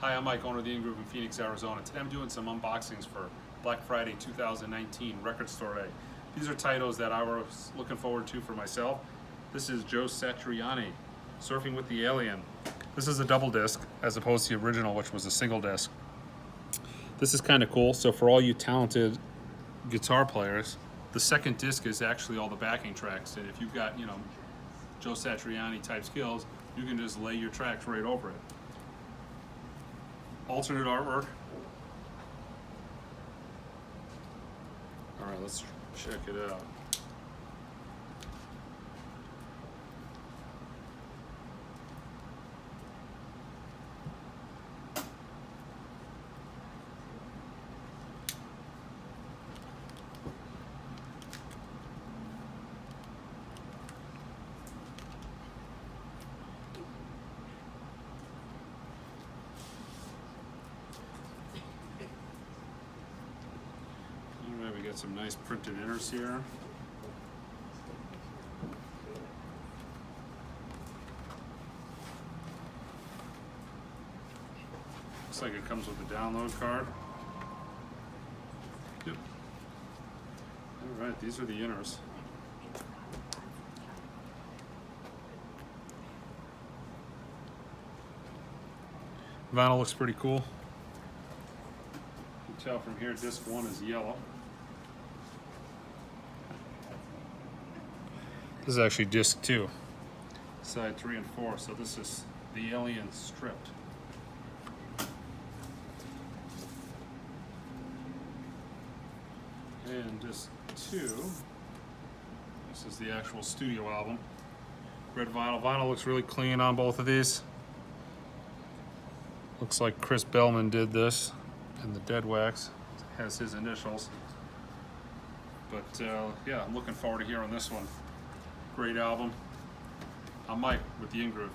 Hi, I'm Mike, owner of the In Groove in Phoenix, Arizona. Today I'm doing some unboxings for Black Friday 2019 Record Store Day. These are titles that I was looking forward to for myself. This is Joe Satriani, Surfing with the Alien. This is a double disc as opposed to the original, which was a single disc. This is kind of cool. So for all you talented guitar players, the second disc is actually all the backing tracks. And if you've got, Joe Satriani type skills, you can just lay your tracks right over it. Alternate artwork. All right, let's check it out. We got some nice printed inners here. Looks like it comes with a download card. Yep. All right, these are the inners. Vinyl looks pretty cool. You can tell from here, disc 1 is yellow. This is actually disc 2, side 3 and 4, so this is the Alien stripped. And disc 2, this is the actual studio album. Red vinyl. Vinyl looks really clean on both of these. Looks like Chris Bellman did this, and the dead wax has his initials. But yeah, I'm looking forward to hearing this one. Great album. I'm Mike with the In Groove.